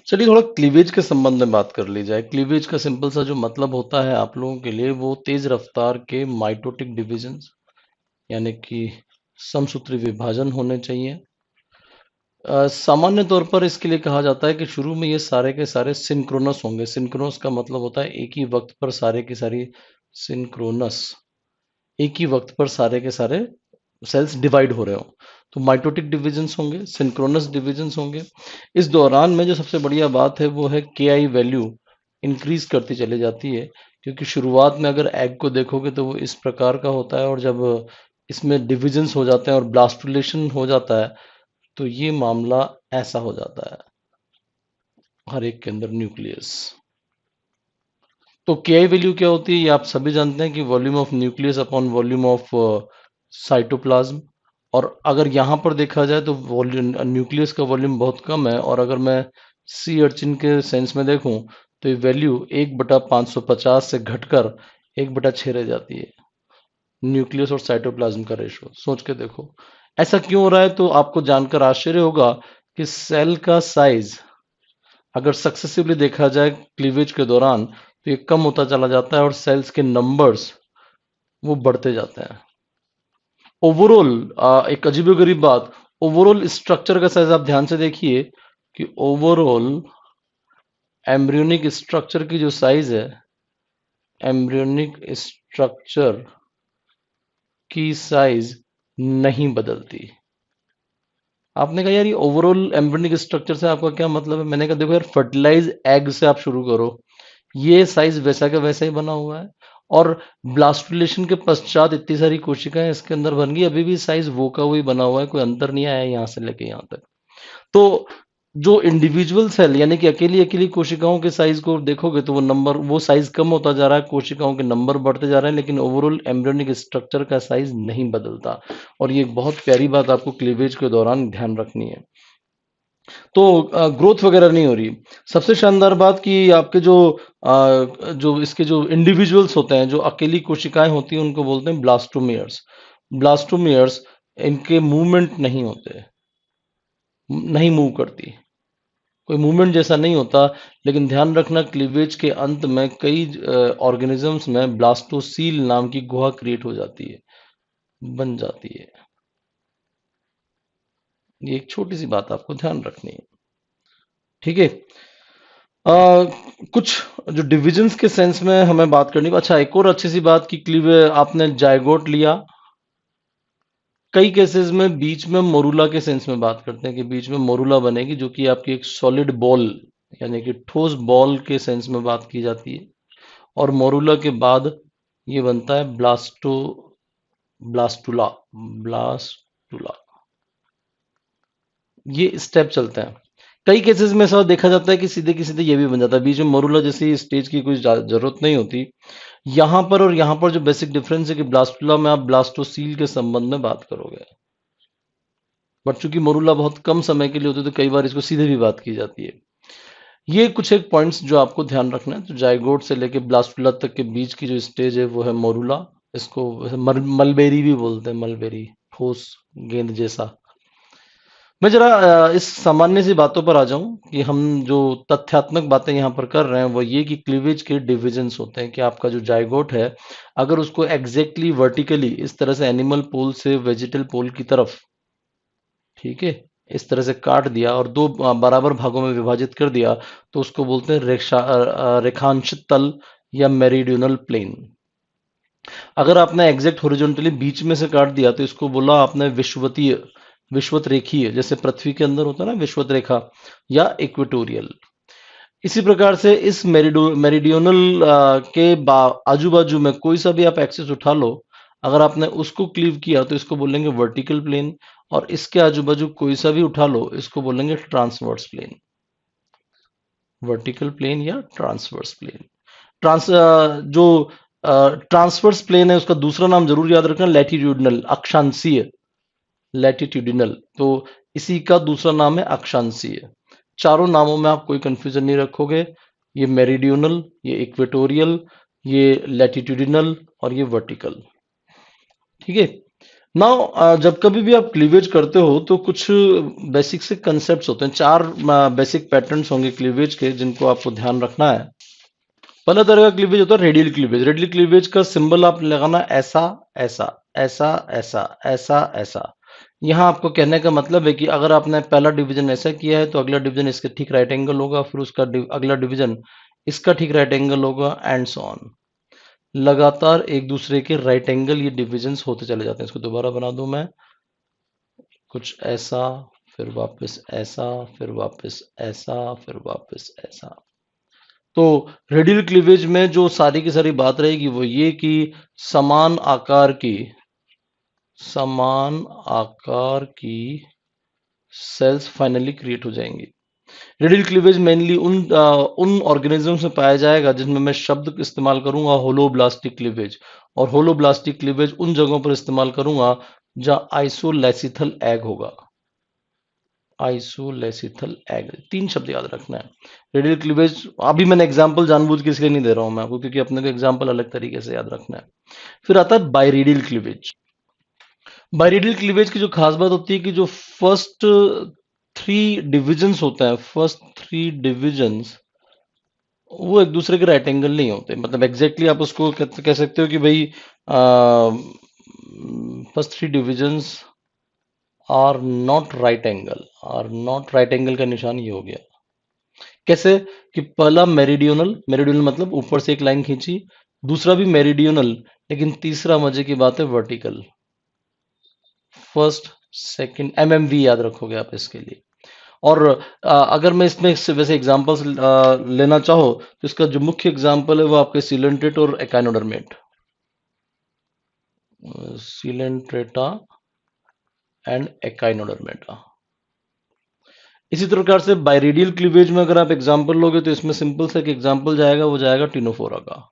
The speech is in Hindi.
चलिए थोड़ा क्लीवेज के संबंध में बात कर ली जाए। क्लीवेज का सिंपल सा जो मतलब होता है आप लोगों के लिए, वो तेज रफ्तार के माइटोटिक डिविजन्स यानी कि समसूत्री विभाजन होने चाहिए। सामान्य तौर पर इसके लिए कहा जाता है कि शुरू में ये सारे के सारे सिंक्रोनस होंगे। सिंक्रोनस का मतलब होता है एक ही वक्त पर सारे की सारी सिंक्रोनस एक ही वक्त पर सारे के सारे सेल्स डिवाइड हो रहे हो। तो माइटोटिक डिविजन्स होंगे, सिंक्रोनस डिविजन्स होंगे। इस दौरान में जो सबसे बढ़िया बात है वो है के आई वैल्यू इंक्रीज करती चली जाती है, क्योंकि शुरुआत में अगर एग को देखोगे तो वो इस प्रकार का होता है, और जब इसमें डिविजन्स हो जाते हैं और ब्लास्टुलेशन हो जाता है तो ये मामला ऐसा हो जाता है हर एक के अंदर न्यूक्लियस। तो के आई वैल्यू क्या होती है ये आप सभी जानते हैं कि volume of nucleus upon volume of cytoplasm. और अगर यहाँ पर देखा जाए तो वॉल्यूम न्यूक्लियस का वॉल्यूम बहुत कम है, और अगर मैं सी अर्चिन के सेंस में देखूं तो ये वैल्यू 1/550 से घटकर 1/6 रह जाती है। न्यूक्लियस और साइटोप्लाज्म का रेशो सोच के देखो ऐसा क्यों हो रहा है। तो आपको जानकर आश्चर्य होगा कि सेल का साइज अगर सक्सेसिवली देखा जाए क्लीवेज के दौरान तो ये कम होता चला जाता है और सेल्स के नंबर्स वो बढ़ते जाते हैं। ओवरऑल एक अजीबोगरीब बात, ओवरऑल स्ट्रक्चर का साइज आप ध्यान से देखिए कि ओवरऑल एम्ब्रियोनिक स्ट्रक्चर की जो साइज है, एम्ब्रियोनिक स्ट्रक्चर की साइज नहीं बदलती। आपने कहा यार ये ओवरऑल एम्ब्रियोनिक स्ट्रक्चर से आपका क्या मतलब है? मैंने कहा देखो यार, फर्टिलाइज एग से आप शुरू करो, ये साइज वैसा का वैसा ही बना हुआ है, और ब्लास्टुलेशन के पश्चात इतनी सारी कोशिकाएं इसके अंदर बन गई, अभी भी साइज वो का वही बना हुआ है, कोई अंतर नहीं आया यहाँ से लेके यहाँ तक। तो जो इंडिविजुअल सेल यानी कि अकेली अकेली कोशिकाओं के साइज को देखोगे तो वो साइज कम होता जा रहा है, कोशिकाओं के नंबर बढ़ते जा रहे हैं, लेकिन ओवरऑल एम्ब्रियोनिक स्ट्रक्चर का साइज नहीं बदलता। और ये एक बहुत प्यारी बात आपको क्लीवेज के दौरान ध्यान रखनी है। तो ग्रोथ वगैरह नहीं हो रही। सबसे शानदार बात कि आपके जो इसके जो इंडिविजुअल्स होते हैं, जो अकेली कोशिकाएं होती हैं, उनको बोलते हैं ब्लास्टोमियर्स। ब्लास्टोमियर्स इनके मूवमेंट नहीं होते, नहीं मूव करती, कोई मूवमेंट जैसा नहीं होता। लेकिन ध्यान रखना क्लीवेज के अंत में कई ऑर्गेनिजम्स में ब्लास्टोसील नाम की गुहा क्रिएट हो जाती है, बन जाती है। ये एक छोटी सी बात आपको ध्यान रखनी है, ठीक है। अ, कुछ जो डिविजन्स के सेंस में हमें बात करनी। अच्छा, एक और अच्छी सी बात कि क्लीव आपने जायगोट लिया, कई केसेस में बीच में मोरूला के सेंस में बात करते हैं कि बीच में मोरूला बनेगी, जो कि आपकी एक सॉलिड बॉल यानी कि ठोस बॉल के सेंस में बात की जाती है। और मोरूला के बाद ये बनता है ब्लास्टुला ब्लास्टुला। ये स्टेप चलते हैं। कई केसेस में ऐसा देखा जाता है कि सीधे की सीधे ये भी बन जाता है, बीच में मोरूला जैसी स्टेज की कोई जरूरत नहीं होती। यहाँ पर और यहाँ पर जो बेसिक डिफरेंस है कि ब्लास्टुला में आप ब्लास्टोसील के संबंध में बात करोगे, बट चूंकि मोरूला बहुत कम समय के लिए होती है तो कई बार इसको सीधे भी बात की जाती है। ये कुछ एक पॉइंट्स जो आपको ध्यान रखना है। तो जाइगोट से लेके ब्लास्टुला तक के बीच की जो स्टेज है वो है मोरूला। इसको वैसे मलबेरी भी बोलते हैं, मलबेरी, ठोस गेंद जैसा। मैं जरा इस सामान्य सी बातों पर आ जाऊं कि हम जो तथ्यात्मक बातें यहाँ पर कर रहे हैं वो ये कि क्लीवेज के डिविजन्स होते हैं कि आपका जो जाइगोट है, अगर उसको एग्जैक्टली वर्टिकली इस तरह से एनिमल पोल से वेजिटल पोल की तरफ, ठीक है, इस तरह से काट दिया और दो बराबर भागों में विभाजित कर दिया, तो उसको बोलते हैं रेखांशित तल या मेरीडियोनल प्लेन। अगर आपने एग्जैक्ट हॉरिजॉन्टली बीच में से काट दिया तो इसको बोला आपने विश्ववतीय, विश्वत रेखीय, जैसे पृथ्वी के अंदर होता है ना विश्वत रेखा, या इक्वेटोरियल। इसी प्रकार से इस मेरिडियोनल के आजू बाजू में कोई सा भी आप एक्सिस उठा लो, अगर आपने उसको क्लीव किया तो इसको बोलेंगे वर्टिकल प्लेन, और इसके आजू बाजू कोई सा भी उठा लो इसको बोलेंगे ट्रांसवर्स प्लेन। वर्टिकल प्लेन या ट्रांसवर्स प्लेन। जो ट्रांसवर्स प्लेन है उसका दूसरा नाम जरूर याद रखना, लैटिट्यूडनल, अक्षांशीय, लैटिट्यूडिनल। तो इसी का दूसरा नाम है अक्षांशीय। चारों नामों में आप कोई कंफ्यूजन नहीं रखोगे। ये मेरिडियोनल, ये इक्वेटोरियल, ये लैटिट्यूडिनल और ये वर्टिकल, ठीक है। नाउ जब कभी भी आप क्लीवेज करते हो तो कुछ बेसिक से कंसेप्ट्स होते हैं, चार बेसिक पैटर्न्स होंगे क्लीवेज के जिनको आपको ध्यान रखना है। पहला तरह का क्लीवेज होता है रेडियल क्लीवेज। रेडियल क्लीवेज का सिंबल आप लगाना ऐसा ऐसा ऐसा ऐसा ऐसा ऐसा। यहाँ आपको कहने का मतलब है कि अगर आपने पहला डिवीजन ऐसा किया है तो अगला डिवीजन इसके ठीक राइट एंगल होगा, फिर उसका अगला डिवीजन इसका ठीक राइट एंगल होगा, एंड सो ऑन। लगातार एक दूसरे के राइट एंगल ये डिविजन्स होते चले जाते हैं। इसको दोबारा बना दूं मैं, कुछ ऐसा, फिर वापस ऐसा, फिर वापस ऐसा, फिर वापस ऐसा। तो रेडियल क्लीवेज में जो सारी की सारी बात रहेगी वो ये कि समान आकार की समान आकार की सेल्स फाइनली क्रिएट हो जाएंगी। रेडियल क्लीवेज मेनली उन ऑर्गेनिजम्स में पाया जाएगा जिसमें मैं शब्द इस्तेमाल करूंगा होलोब्लास्टिक क्लीवेज, और होलोब्लास्टिक क्लीवेज उन जगहों पर इस्तेमाल करूंगा जहां आइसोलेसिथल एग होगा। आइसोलेसिथल एग, तीन शब्द याद रखना है। रेडियल क्लीवेज, अभी मैंने एग्जांपल जानबूझ के इसलिए नहीं दे रहा हूं मैं आपको, क्योंकि अपने को एग्जांपल अलग तरीके से याद रखना है। फिर आता है बायरेडियल क्लीवेज। बायरेडियल क्लीवेज की जो खास बात होती है कि जो फर्स्ट थ्री डिविजन्स होते हैं, फर्स्ट थ्री डिविजन्स वो एक दूसरे के राइट एंगल नहीं होते। मतलब एग्जैक्टली आप उसको कह सकते हो कि भाई first three divisions are not right angle. Are not right angle का निशान ये हो गया। कैसे कि पहला मेरिडियनल, मेरिडियनल मतलब ऊपर से एक लाइन खींची, दूसरा भी मेरिडियनल, लेकिन तीसरा मजे की बात है वर्टिकल। फर्स्ट सेकंड एमएमवी याद रखोगे आप इसके लिए। और अगर मैं इसमें वैसे एग्जांपल्स लेना चाहो तो इसका जो मुख्य एग्जांपल है वो आपके सिलेंट्रेट और एकाइनोडर्मेट, सिलेंट्रेटा एंड एकाइनोडर्मेटा। इसी प्रकार से बायरेडियल क्लीवेज में अगर आप एग्जांपल लोगे तो इसमें सिंपल सा एक एग्जांपल जाएगा, वो जाएगा टिनोफोरा का।